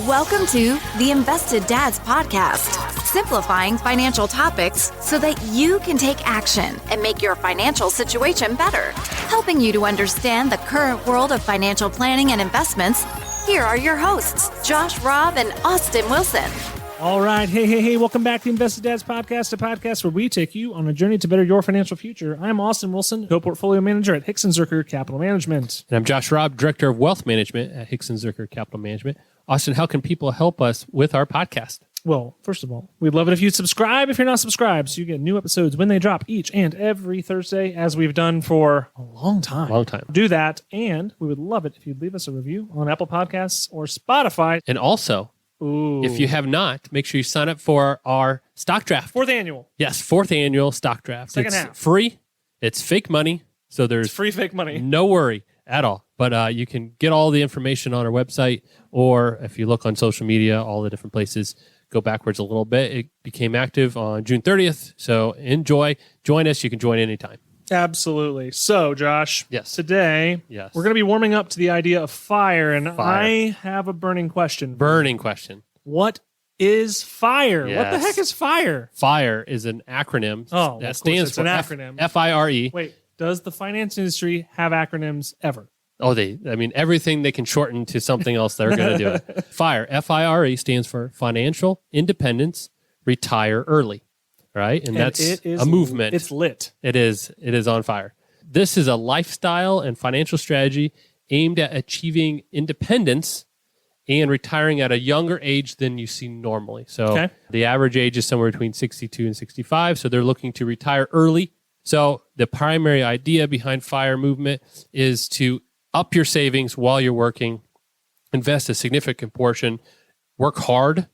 Welcome to the Invested Dads Podcast, simplifying financial topics so that you can take action and make your financial situation better. Helping you to understand the current world of financial planning and investments, here are your hosts, Josh Robb and Austin Wilson. All right. Hey. Welcome back to the Invested Dads Podcast, a podcast where we take you on a journey to better your financial future. I'm Austin Wilson, co-portfolio manager at Hickson Zuercher Capital Management. And I'm Josh Robb, director of wealth management at Hickson Zuercher Capital Management. Austin, how can people help us with our podcast? Well, first of all, we'd love it if you subscribe if you're not subscribed, so you get new episodes when they drop each and every Thursday, as we've done for a long time. Do that, and we would love it if you'd leave us a review on Apple Podcasts or Spotify. And also, if you have not, make sure you sign up for our stock draft. Fourth annual. Yes, fourth annual stock draft. Second it's half. Free. It's fake money, so there's free fake money. No worry at all. But you can get all the information on our website, or if you look on social media, all the different places. Go backwards a little bit. It became active on June 30th, so enjoy. Join us. You can join anytime. Absolutely. So, Josh, Yes. Today, we're going to be warming up to the idea of FIRE, and I have a burning question. What is FIRE? Yes. What the heck is FIRE? FIRE is an acronym that stands for an acronym. F-I-R-E. Wait, does the finance industry have acronyms ever? Oh, everything they can shorten to something else, they're going to do it. FIRE, F-I-R-E, stands for Financial Independence, Retire Early, right? And that's a movement. It's lit. It is on fire. This is a lifestyle and financial strategy aimed at achieving independence and retiring at a younger age than you see normally. So The average age is somewhere between 62 and 65, so they're looking to retire early. So the primary idea behind FIRE movement is to up your savings while you're working, invest a significant portion, work hard,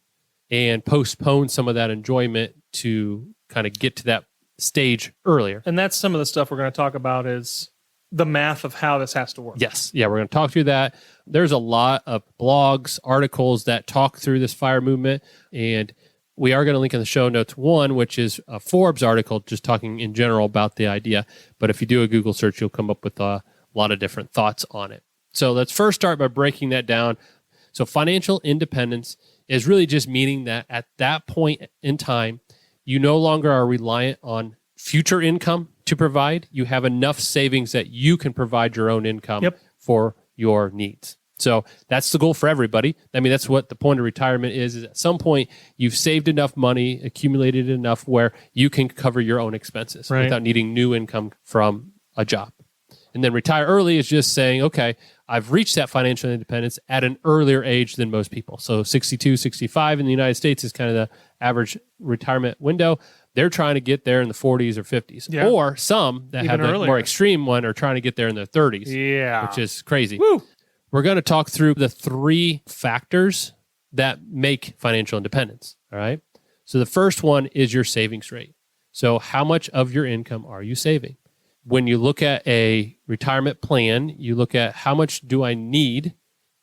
and postpone some of that enjoyment to kind of get to that stage earlier. And that's some of the stuff we're going to talk about is the math of how this has to work. Yes. Yeah, we're going to talk through that. There's a lot of blogs, articles that talk through this FIRE movement, and we are going to link in the show notes one, which is a Forbes article just talking in general about the idea. But if you do a Google search, you'll come up with a lot of different thoughts on it. So let's first start by breaking that down. So financial independence is really just meaning that at that point in time, you no longer are reliant on future income to provide. You have enough savings that you can provide your own income for your needs. So that's the goal for everybody. I mean, that's what the point of retirement is at some point you've saved enough money, accumulated enough where you can cover your own expenses without needing new income from a job. And then retire early is just saying, okay, I've reached that financial independence at an earlier age than most people. So 62, 65 in the United States is kind of the average retirement window. They're trying to get there in the 40s or 50s. Yeah. Or some that even have the more extreme one are trying to get there in their 30s. Yeah. Which is crazy. Woo. We're going to talk through the three factors that make financial independence. All right. So the first one is your savings rate. So how much of your income are you saving? When you look at a retirement plan, you look at how much do I need?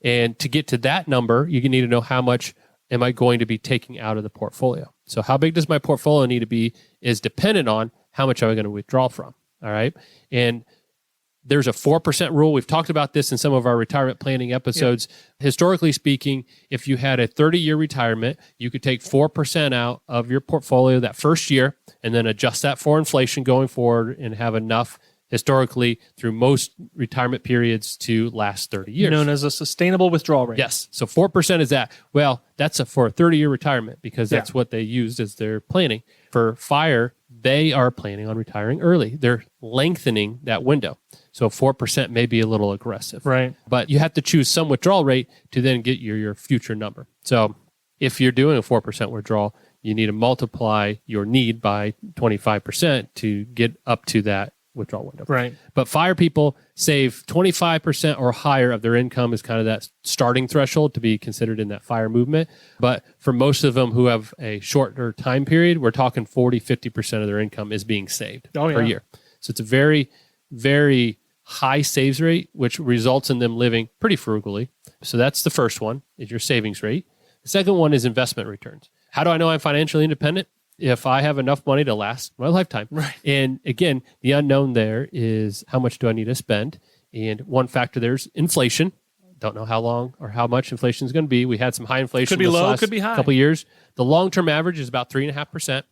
And to get to that number, you need to know how much am I going to be taking out of the portfolio. So how big does my portfolio need to be is dependent on how much am I going to withdraw from. All right. And there's a 4% rule. We've talked about this in some of our retirement planning episodes. Historically speaking, if you had a 30-year retirement, you could take 4% out of your portfolio that first year and then adjust that for inflation going forward and have enough historically through most retirement periods to last 30 years. Known as a sustainable withdrawal rate. Yes. So 4% is that. Well, that's for a 30-year retirement because that's what they used as their planning. For FIRE, they are planning on retiring early. They're lengthening that window. So 4% may be a little aggressive. Right. But you have to choose some withdrawal rate to then get your future number. So if you're doing a 4% withdrawal, you need to multiply your need by 25% to get up to that withdrawal window. Right. But FIRE people save 25% or higher of their income is kind of that starting threshold to be considered in that FIRE movement. But for most of them who have a shorter time period, we're talking 40, 50% of their income is being saved per year. So it's a very, very high saves rate, which results in them living pretty frugally. So that's the first one, is your savings rate. The second one is investment returns. How do I know I'm financially independent? If I have enough money to last my lifetime. Right. And again, the unknown there is how much do I need to spend? And one factor there is inflation. Don't know how long or how much inflation is going to be. We had some high inflation. Could be low, could be high. Couple years. The long-term average is about 3.5%.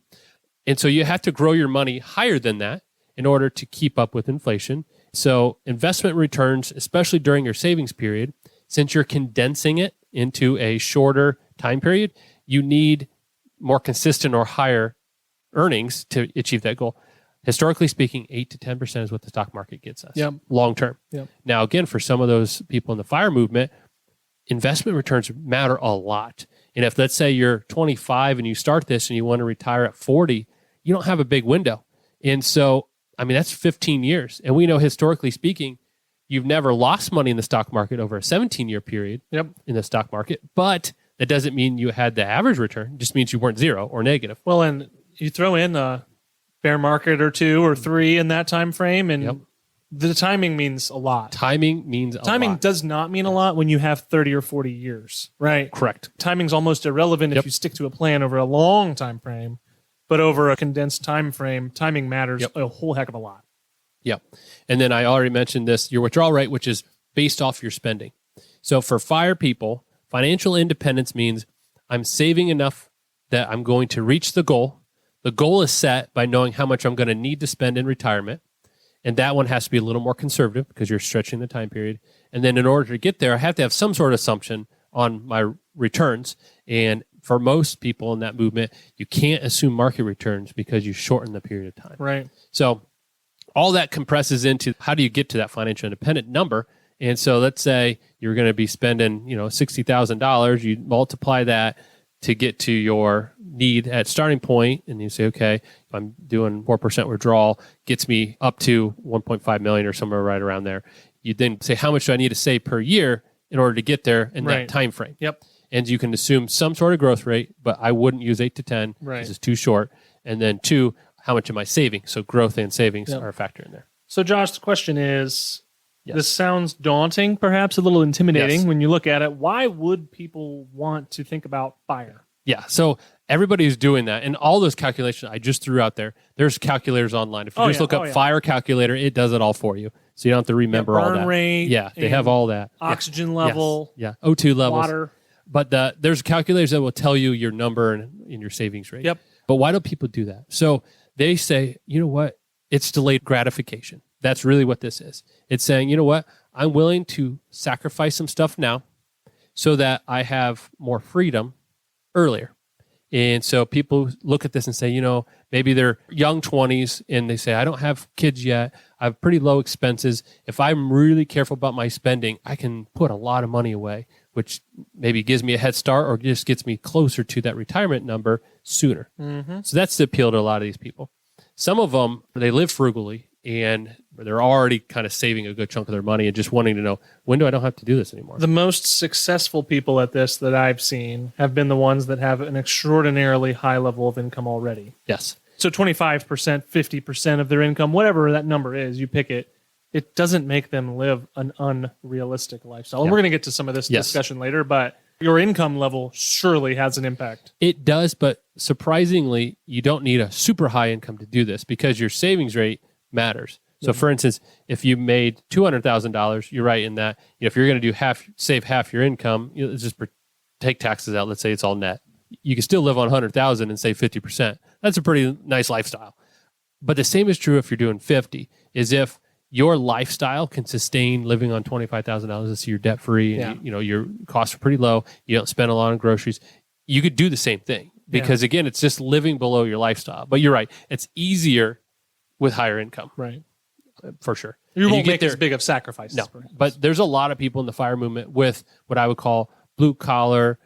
And so you have to grow your money higher than that in order to keep up with inflation. So investment returns, especially during your savings period, since you're condensing it into a shorter time period, you need more consistent or higher earnings to achieve that goal. Historically speaking, 8 to 10% is what the stock market gets us long term. Yep. Now, again, for some of those people in the FIRE movement, investment returns matter a lot. And if, let's say, you're 25 and you start this and you want to retire at 40, you don't have a big window. And so, I mean, that's 15 years. And we know, historically speaking, you've never lost money in the stock market over a 17-year period in the stock market. But that doesn't mean you had the average return. It just means you weren't zero or negative. Well, and you throw in a bear market or 2 or 3 in that time frame, and the timing means a lot. Timing does not mean a lot when you have 30 or 40 years, right? Correct. Timing's almost irrelevant if you stick to a plan over a long time frame, but over a condensed time frame, timing matters a whole heck of a lot. Yep. And then I already mentioned this, your withdrawal rate, which is based off your spending. So for FIRE people, financial independence means I'm saving enough that I'm going to reach the goal. The goal is set by knowing how much I'm going to need to spend in retirement. And that one has to be a little more conservative because you're stretching the time period. And then in order to get there, I have to have some sort of assumption on my returns. And for most people in that movement, you can't assume market returns because you shorten the period of time. Right. So all that compresses into how do you get to that financial independent number? And so let's say you're going to be spending, $60,000. You multiply that to get to your need at starting point, and you say, okay, if I'm doing 4% withdrawal, gets me up to 1.5 million or somewhere right around there. You then say, how much do I need to save per year in order to get there in that time frame? Yep. And you can assume some sort of growth rate, but I wouldn't use 8 to 10. Right. This is too short. And then 2, how much am I saving? So growth and savings are a factor in there. So Josh, the question is, this sounds daunting, perhaps a little intimidating when you look at it. Why would people want to think about FIRE? Yeah, so everybody's doing that. And all those calculations I just threw out there, there's calculators online. If you just look up FIRE calculator, it does it all for you. So you don't have to remember all that. Burn rate. Yeah, they have all that. Oxygen level. Yes. Yeah, O2 levels. Water. But there's calculators that will tell you your number and your savings rate. Yep. But why do people do that? So they say, you know what? It's delayed gratification. That's really what this is. It's saying, you know what? I'm willing to sacrifice some stuff now so that I have more freedom earlier. And so people look at this and say, maybe they're young 20s and they say, I don't have kids yet. I have pretty low expenses. If I'm really careful about my spending, I can put a lot of money away, which maybe gives me a head start or just gets me closer to that retirement number sooner. Mm-hmm. So that's the appeal to a lot of these people. Some of them, they live frugally and they're already kind of saving a good chunk of their money and just wanting to know, when do I don't have to do this anymore? The most successful people at this that I've seen have been the ones that have an extraordinarily high level of income already. Yes. So 25%, 50% of their income, whatever that number is, you pick it, it doesn't make them live an unrealistic lifestyle. And we're going to get to some of this discussion later, but your income level surely has an impact. It does, but surprisingly, you don't need a super high income to do this because your savings rate matters. So for instance, if you made $200,000, you're right in that, if you're going to do save half your income, let's just take taxes out. Let's say it's all net. You can still live on 100,000 and save 50%. That's a pretty nice lifestyle. But the same is true if you're doing 50, is if your lifestyle can sustain living on $25,000, so you're debt free and your costs are pretty low. You don't spend a lot on groceries. You could do the same thing because again, it's just living below your lifestyle. But you're right. It's easier with higher income. Right. For sure. You won't make as big of sacrifices. No, but there's a lot of people in the FIRE movement with what I would call blue collar,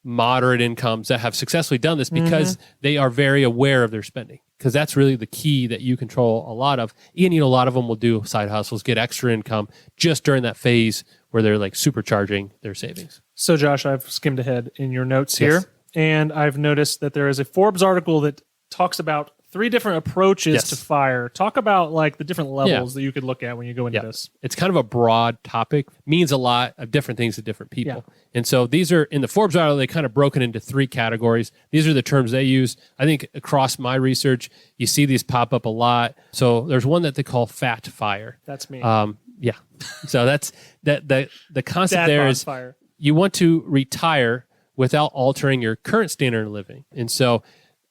moderate incomes that have successfully done this because they are very aware of their spending. Because that's really the key that you control a lot of. And, a lot of them will do side hustles, get extra income just during that phase where they're like supercharging their savings. So Josh, I've skimmed ahead in your notes here and I've noticed that there is a Forbes article that talks about 3 different approaches to FIRE. Talk about like the different levels that you could look at when you go into this. It's kind of a broad topic, means a lot of different things to different people. Yeah. And so these are, in the Forbes article, they kind of broken into 3 categories. These are the terms they use. I think across my research, you see these pop up a lot. So there's one that they call FAT FIRE. That's me. Yeah. So that's the concept Dad there bod is fire. you want to retire without altering your current standard of living. And so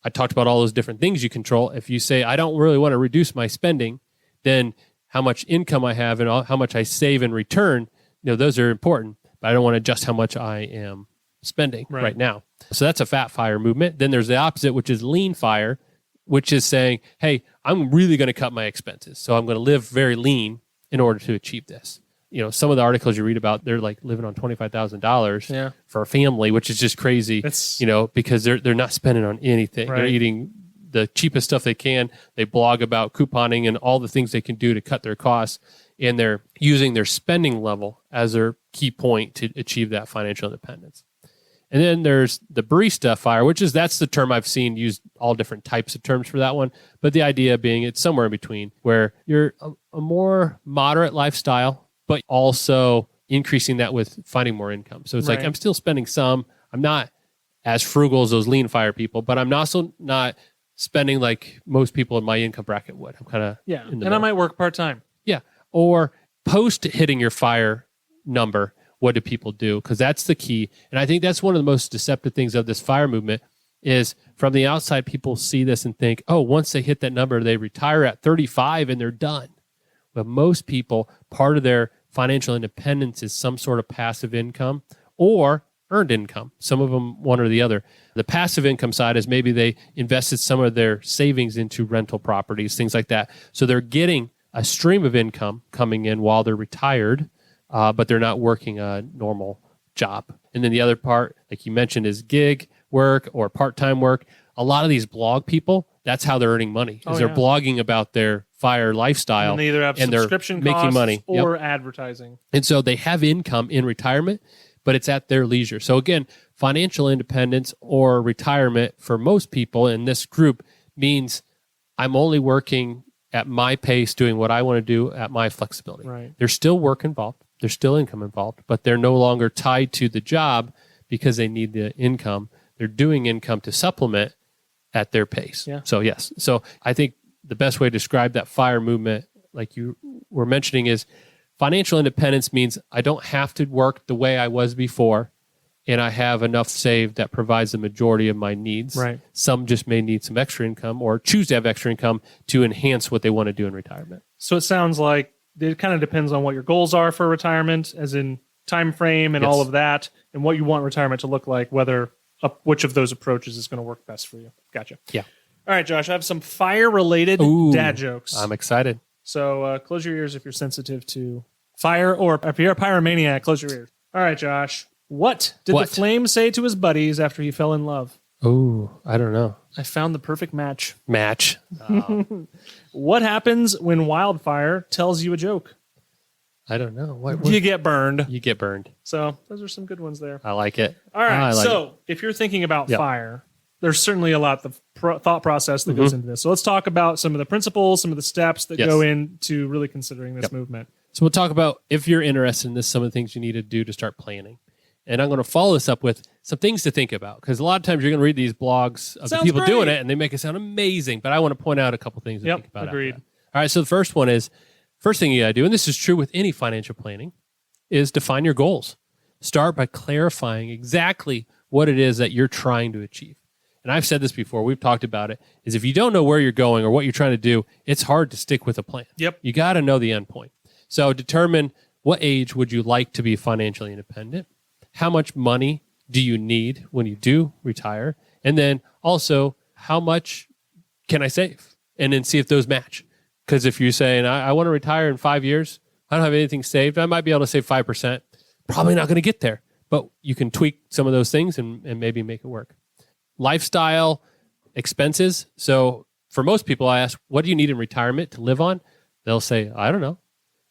I talked about all those different things you control. If you say, I don't really want to reduce my spending, then how much income I have and how much I save in return, those are important, but I don't want to adjust how much I am spending right now. So that's a fat FIRE movement. Then there's the opposite, which is lean FIRE, which is saying, hey, I'm really going to cut my expenses. So I'm going to live very lean in order to achieve this. Some of the articles you read about, they're like living on $25,000 for a family, which is just crazy, because they're not spending on anything. Right. They're eating the cheapest stuff they can. They blog about couponing and all the things they can do to cut their costs. And they're using their spending level as their key point to achieve that financial independence. And then there's the barista FIRE, that's the term I've seen used, all different types of terms for that one. But the idea being it's somewhere in between, where you're a more moderate lifestyle, but also increasing that with finding more income. So it's like, I'm still spending some. I'm not as frugal as those lean FIRE people, but I'm also not spending like most people in my income bracket would. I'm kind of in the middle. I might work part-time. Yeah. Or post hitting your FIRE number, what do people do? Because that's the key. And I think that's one of the most deceptive things of this FIRE movement is from the outside, people see this and think, oh, once they hit that number, they retire at 35 and they're done. But most people, part of their financial independence is some sort of passive income or earned income. Some of them, one or the other. The passive income side is maybe they invested some of their savings into rental properties, things like that. So they're getting a stream of income coming in while they're retired, but they're not working a normal job. And then the other part, like you mentioned, is gig work or part-time work. A lot of these blog people, that's how they're earning money. They're blogging about their FIRE lifestyle. And they either have subscription they're costs making money or advertising. And so they have income in retirement, but it's at their leisure. So again, financial independence or retirement for most people in this group means I'm only working at my pace, doing what I want to do at my flexibility. Right. There's still work involved. There's still income involved, but they're no longer tied to the job because they need the income. They're doing income to supplement at their pace. Yeah. So yes. So I think the best way to describe that FIRE movement, like you were mentioning, is financial independence means I don't have to work the way I was before, and I have enough saved that provides the majority of my needs. Right. Some just may need some extra income or choose to have extra income to enhance what they want to do in retirement. So it sounds like it kind of depends on what your goals are for retirement, as in time frame and all of that, and what you want retirement to look like, which of those approaches is going to work best for you. Gotcha. Yeah. All right, Josh, I have some FIRE-related dad jokes. I'm excited. So close your ears if you're sensitive to fire, or if you're a pyromaniac, close your ears. All right, Josh. What did the flame say to his buddies after he fell in love? Oh, I don't know. I found the perfect match. Oh. What happens when wildfire tells you a joke? I don't know. What? You get burned. You get burned. So those are some good ones there. I like it. All right. If you're thinking about fire, there's certainly a lot of thought process that goes into this. So let's talk about some of the principles, some of the steps that go into really considering this movement. So we'll talk about, if you're interested in this, some of the things you need to do to start planning. And I'm going to follow this up with some things to think about, because a lot of times you're going to read these blogs of the people doing it and they make it sound amazing. But I want to point out a couple things to think about. Agreed. All right. So the first one is, first thing you got to do, and this is true with any financial planning, is define your goals. Start by clarifying exactly what it is that you're trying to achieve. And I've said this before, we've talked about it, is if you don't know where you're going or what you're trying to do, it's hard to stick with a plan. Yep. You got to know the end point. So determine, what age would you like to be financially independent? How much money do you need when you do retire? And then also, how much can I save? And then see if those match. Because if you're saying, I want to retire in 5 years, I don't have anything saved, I might be able to save 5%. Probably not going to get there, but you can tweak some of those things and maybe make it work. Lifestyle expenses. So for most people, I ask, what do you need in retirement to live on? They'll say, I don't know.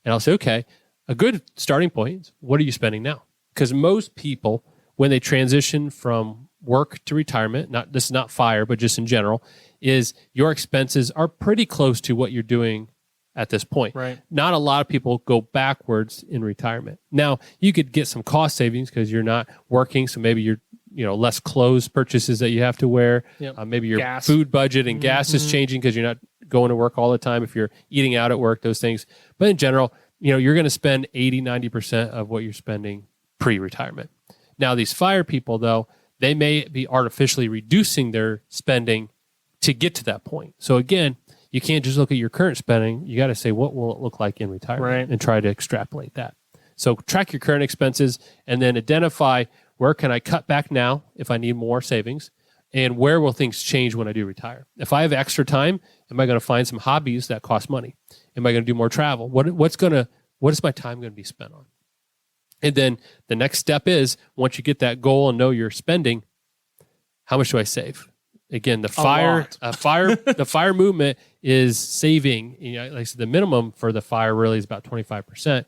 And I'll say, okay, a good starting point is, what are you spending now? Because most people, when they transition from work to retirement, this is not FIRE, but just in general, is your expenses are pretty close to what you're doing at this point. Right. Not a lot of people go backwards in retirement. Now, you could get some cost savings because you're not working, so maybe you're less clothes purchases that you have to wear. Yep. Maybe your gas. Food budget and gas is changing because you're not going to work all the time. If you're eating out at work, those things. But in general, you're going to spend 80, 90% of what you're spending pre-retirement. Now, these FIRE people, though, they may be artificially reducing their spending to get to that point. So again, you can't just look at your current spending. You got to say, what will it look like in retirement, and try to extrapolate that. So track your current expenses and then identify where can I cut back now if I need more savings, and where will things change when I do retire. If I have extra time, am I going to find some hobbies that cost money? Am I going to do more travel? What is my time going to be spent on? And then the next step is, once you get that goal and know your spending, how much do I save? Again, the FIRE movement is saving. Like I said, the minimum for the FIRE really is about 25%.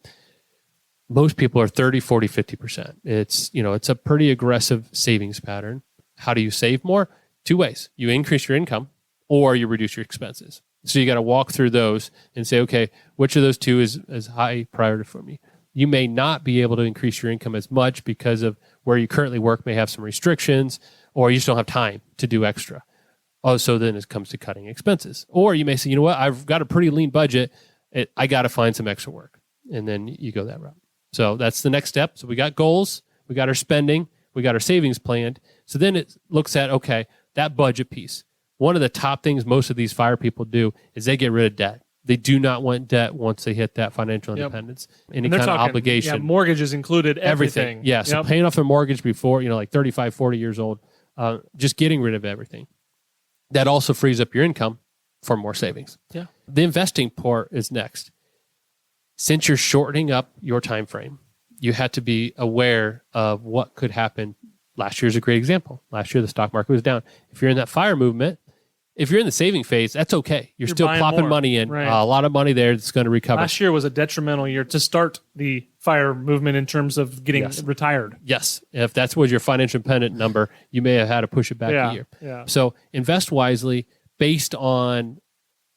Most people are 30, 40, 50%. It's a pretty aggressive savings pattern. How do you save more? 2 ways. You increase your income or you reduce your expenses. So you got to walk through those and say, okay, which of those two is high priority for me? You may not be able to increase your income as much because of where you currently work may have some restrictions, or you just don't have time to do extra. Oh, so then it comes to cutting expenses. Or you may say, you know what, I've got a pretty lean budget. I got to find some extra work. And then you go that route. So that's the next step. So we got goals, we got our spending, we got our savings planned. So then it looks at, okay, that budget piece. One of the top things most of these FIRE people do is they get rid of debt. They do not want debt once they hit that financial independence. Any kind of obligation. Yeah, mortgages included, everything. Yeah, so paying off a mortgage before, like 35, 40 years old, just getting rid of everything. That also frees up your income for more savings. Yeah. The investing part is next. Since you're shortening up your time frame, you have to be aware of what could happen. Last year's a great example. Last year, the stock market was down. If you're in that FIRE movement, if you're in the saving phase, that's okay. You're still plopping money in. Right. A lot of money there that's going to recover. Last year was a detrimental year to start the FIRE movement in terms of getting retired. Yes. If that was your financial independent number, you may have had to push it back a year. Yeah. So invest wisely based on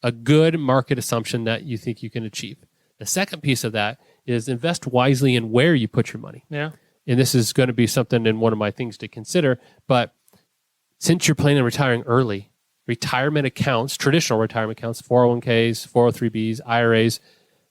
a good market assumption that you think you can achieve. The second piece of that is invest wisely in where you put your money. Yeah. And this is going to be something in one of my things to consider. But since you're planning on retiring early, retirement accounts, traditional retirement accounts, 401ks, 403bs, IRAs,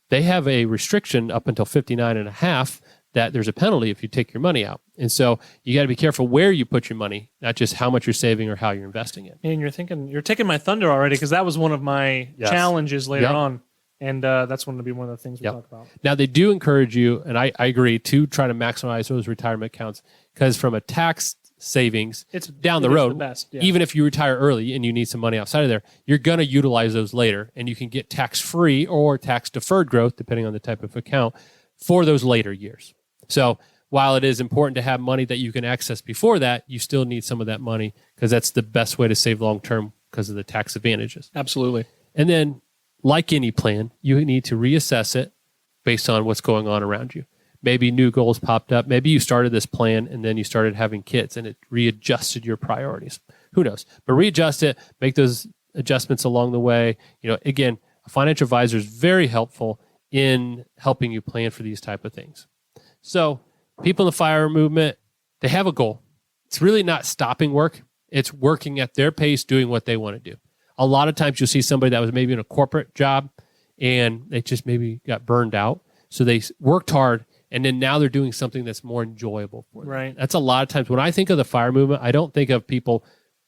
they have a restriction up until 59 and a half that there's a penalty if you take your money out. And so you got to be careful where you put your money, not just how much you're saving or how you're investing it. And you're taking my thunder already, because that was one of my challenges later on. And that's going to be one of the things we talk about. Now, they do encourage you, and I agree, to try to maximize those retirement accounts, because from a tax savings, it's down the road. The best, even if you retire early and you need some money outside of there, you're going to utilize those later, and you can get tax-free or tax-deferred growth, depending on the type of account, for those later years. So while it is important to have money that you can access before that, you still need some of that money, because that's the best way to save long-term because of the tax advantages. Absolutely. And then, like any plan, you need to reassess it based on what's going on around you. Maybe new goals popped up. Maybe you started this plan and then you started having kids and it readjusted your priorities. Who knows? But readjust it, make those adjustments along the way. Again, a financial advisor is very helpful in helping you plan for these type of things. So people in the FIRE movement, they have a goal. It's really not stopping work. It's working at their pace, doing what they want to do. A lot of times you'll see somebody that was maybe in a corporate job and they just maybe got burned out. So they worked hard, and then now they're doing something that's more enjoyable for them. Right. That's a lot of times. When I think of the FIRE movement, I don't think of people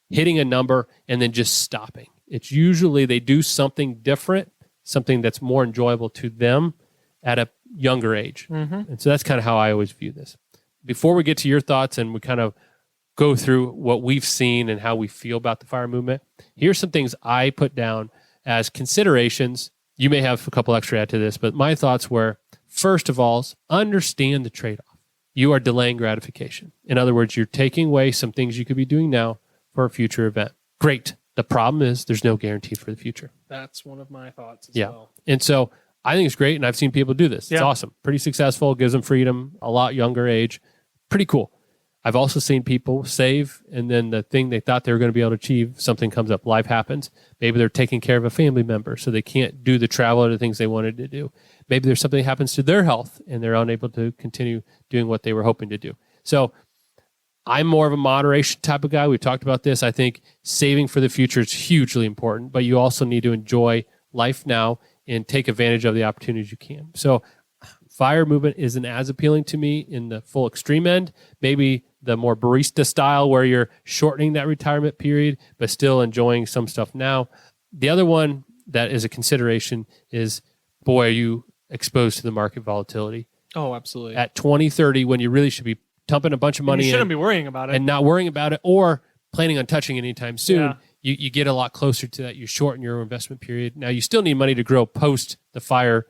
hitting a number and then just stopping. It's usually they do something different, something that's more enjoyable to them at a younger age. Mm-hmm. And so that's kind of how I always view this. Before we get to your thoughts and we kind of go through what we've seen and how we feel about the FIRE movement, here's some things I put down as considerations. You may have a couple extra add to this, but my thoughts were, first of all, understand the trade-off. You are delaying gratification. In other words, you're taking away some things you could be doing now for a future event. Great. The problem is there's no guarantee for the future. That's one of my thoughts as well. And so I think it's great, and I've seen people do this. It's awesome. Pretty successful, gives them freedom, a lot younger age. Pretty cool. I've also seen people save, and then the thing they thought they were going to be able to achieve, something comes up, life happens. Maybe they're taking care of a family member, so they can't do the travel or the things they wanted to do. Maybe there's something that happens to their health, and they're unable to continue doing what they were hoping to do. So I'm more of a moderation type of guy. We've talked about this. I think saving for the future is hugely important, but you also need to enjoy life now and take advantage of the opportunities you can. So FIRE movement isn't as appealing to me in the full extreme end. Maybe the more barista style where you're shortening that retirement period, but still enjoying some stuff now. The other one that is a consideration is, boy, are you exposed to the market volatility. Oh, absolutely. At 2030, when you really should be dumping a bunch of money you shouldn't be worrying about it. And not worrying about it or planning on touching it anytime soon, Yeah. you get a lot closer to that. You shorten your investment period. Now, you still need money to grow post the FIRE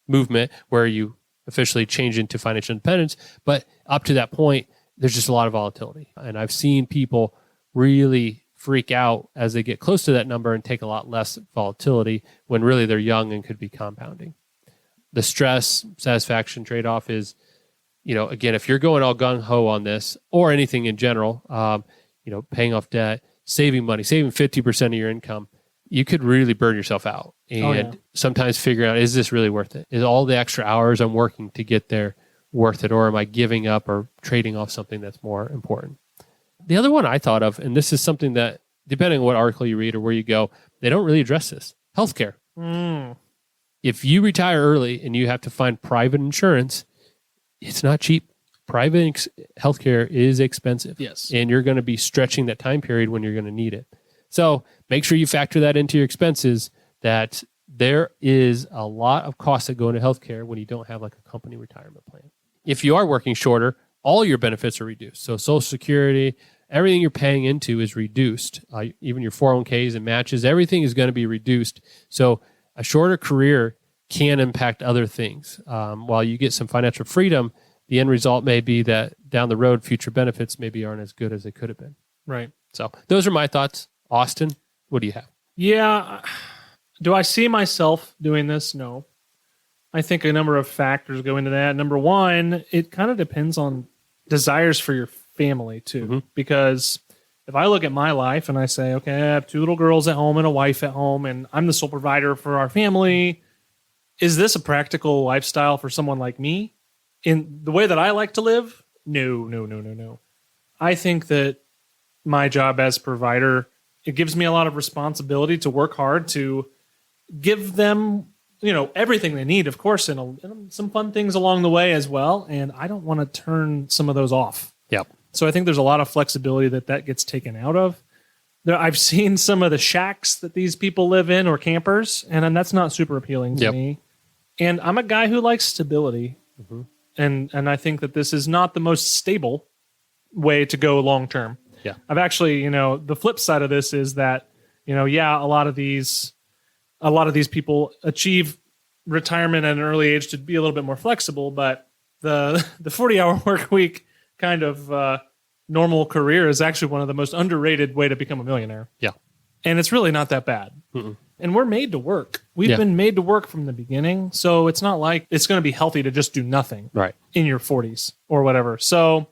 movement where you officially change into financial independence. But up to that point, there's just a lot of volatility. And I've seen people really freak out as they get close to that number and take a lot less volatility when really they're young and could be compounding. The stress satisfaction trade-off is, again, if you're going all gung-ho on this or anything in general, paying off debt, saving money, saving 50% of your income, you could really burn yourself out. And sometimes figure out, is this really worth it? Is all the extra hours I'm working to get there worth it? Or am I giving up or trading off something that's more important? The other one I thought of, and this is something that, depending on what article you read or where you go, they don't really address this. Healthcare. If you retire early and you have to find private insurance, it's not cheap. Private healthcare is expensive. Yes. And you're going to be stretching that time period when you're going to need it. So make sure you factor that into your expenses, that there is a lot of costs that go into healthcare when you don't have like a company retirement plan. If you are working shorter, all your benefits are reduced. So Social Security, everything you're paying into is reduced. Even your 401ks and matches, everything is going to be reduced. So a shorter career can impact other things. While you get some financial freedom, the end result may be that down the road, future benefits maybe aren't as good as they could have been. Right. So those are my thoughts. Austin, what do you have? Yeah. Do I see myself doing this? No. I think a number of factors go into that. Number one, it kind of depends on desires for your family too. Because if I look at my life and I say, okay, I have 2 little girls at home and a wife at home, and I'm the sole provider for our family, is this a practical lifestyle for someone like me? In the way that I like to live? No. I think that my job as provider, it gives me a lot of responsibility to work hard to give them, everything they need, of course, and some fun things along the way as well. And I don't want to turn some of those off. Yep. So I think there's a lot of flexibility that gets taken out of. I've seen some of the shacks that these people live in or campers, and that's not super appealing to me. And I'm a guy who likes stability. And I think that this is not the most stable way to go long term. Yeah. I've actually, the flip side of this is that, a lot of these people achieve retirement at an early age to be a little bit more flexible, but the 40-hour work week kind of normal career is actually one of the most underrated way to become a millionaire. Yeah. And it's really not that bad. And we're made to work. We've been made to work from the beginning. So it's not like it's going to be healthy to just do nothing in your 40s or whatever. So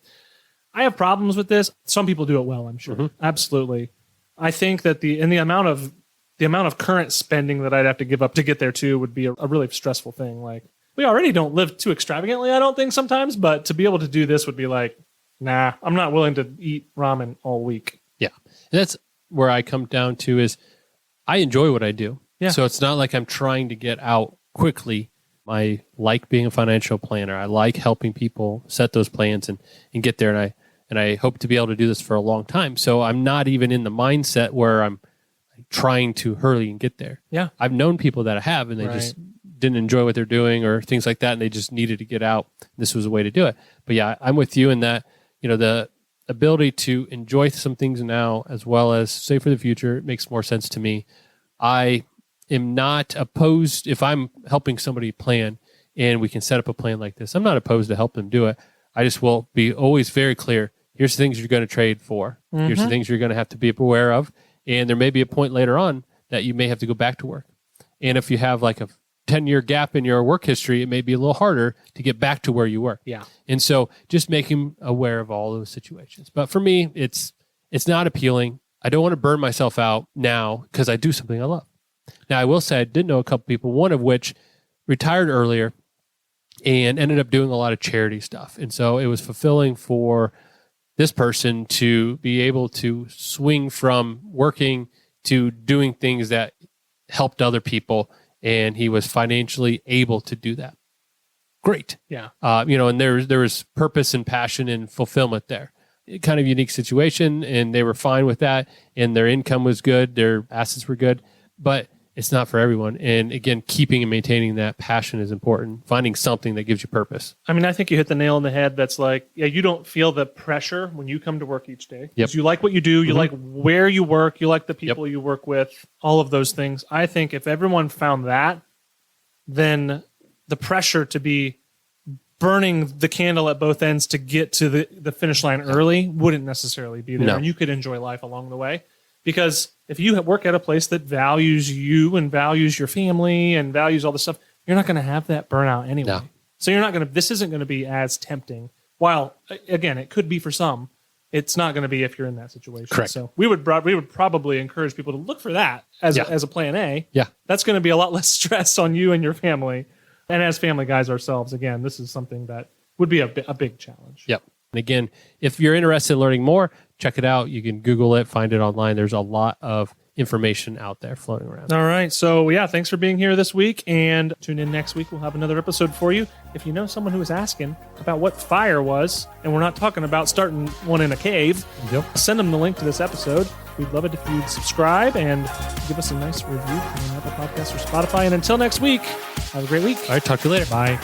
I have problems with this. Some people do it well, I'm sure. Absolutely. I think that the amount of current spending that I'd have to give up to get there too would be a really stressful thing. Like, we already don't live too extravagantly, I don't think, sometimes, but to be able to do this would be like, nah, I'm not willing to eat ramen all week. Yeah. And that's where I come down to is I enjoy what I do. Yeah. So it's not like I'm trying to get out quickly. I like being a financial planner. I like helping people set those plans and get there. And I hope to be able to do this for a long time. So I'm not even in the mindset where I'm trying to hurry and get there. Yeah. I've known people that have, and they just didn't enjoy what they're doing or things like that. And they just needed to get out. This was a way to do it. But yeah, I'm with you in that, the ability to enjoy some things now as well as save for the future makes more sense to me. I am not opposed if I'm helping somebody plan and we can set up a plan like this. I'm not opposed to help them do it. I just will be always very clear. Here's the things you're going to trade for. Here's the things you're going to have to be aware of. And there may be a point later on that you may have to go back to work. And if you have like a 10-year gap in your work history, it may be a little harder to get back to where you were. Yeah. And so just make him aware of all those situations. But for me, it's not appealing. I don't want to burn myself out now because I do something I love. Now, I will say I did know a couple people, one of which retired earlier and ended up doing a lot of charity stuff. And so it was fulfilling for this person to be able to swing from working to doing things that helped other people. And he was financially able to do that. great. Yeah. And there was purpose and passion and fulfillment there. Kind of unique situation, and they were fine with that, and their income was good, their assets were good, but it's not for everyone. And again, keeping and maintaining that passion is important. Finding something that gives you purpose. I mean, I think you hit the nail on the head. That's like, you don't feel the pressure when you come to work each day. Yep. You like what you do. You like where you work. You like the people you work with, all of those things. I think if everyone found that, then the pressure to be burning the candle at both ends to get to the finish line early wouldn't necessarily be there. No. And you could enjoy life along the way. Because if you work at a place that values you and values your family and values all this stuff, you're not going to have that burnout anyway. No. So this isn't going to be as tempting. While, again, it could be for some, it's not going to be if you're in that situation. Correct. So we would probably encourage people to look for that as a plan A. Yeah. That's going to be a lot less stress on you and your family. And as family guys ourselves, again, this is something that would be a big challenge. Yep. And again, if you're interested in learning more, check it out. You can Google it, find it online. There's a lot of information out there floating around. All right. So, thanks for being here this week. And tune in next week. We'll have another episode for you. If you know someone who was asking about what FIRE was, and we're not talking about starting one in a cave, send them the link to this episode. We'd love it if you'd subscribe and give us a nice review on Apple Podcasts or Spotify. And until next week, have a great week. All right. Talk to you later. Bye.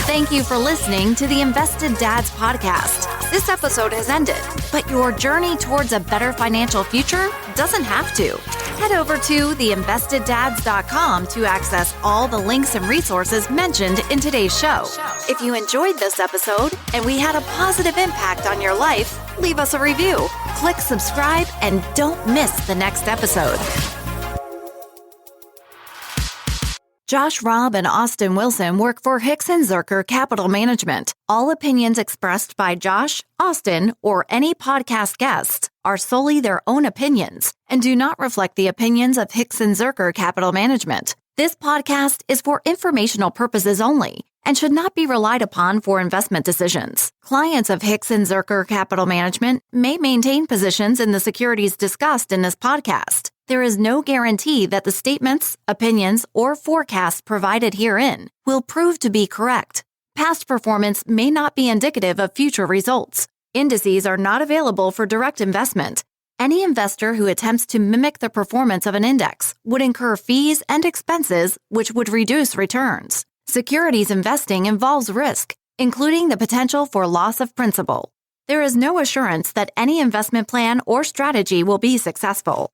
Thank you for listening to the Invested Dads podcast. This episode has ended, but your journey towards a better financial future doesn't have to. Head over to theinvesteddads.com to access all the links and resources mentioned in today's show. If you enjoyed this episode and we had a positive impact on your life, leave us a review, click subscribe, and don't miss the next episode. Josh Robb and Austin Wilson work for Hicks & Zerker Capital Management. All opinions expressed by Josh, Austin, or any podcast guests are solely their own opinions and do not reflect the opinions of Hicks & Zerker Capital Management. This podcast is for informational purposes only and should not be relied upon for investment decisions. Clients of Hicks & Zerker Capital Management may maintain positions in the securities discussed in this podcast. There is no guarantee that the statements, opinions, or forecasts provided herein will prove to be correct. Past performance may not be indicative of future results. Indices are not available for direct investment. Any investor who attempts to mimic the performance of an index would incur fees and expenses which would reduce returns. Securities investing involves risk, including the potential for loss of principal. There is no assurance that any investment plan or strategy will be successful.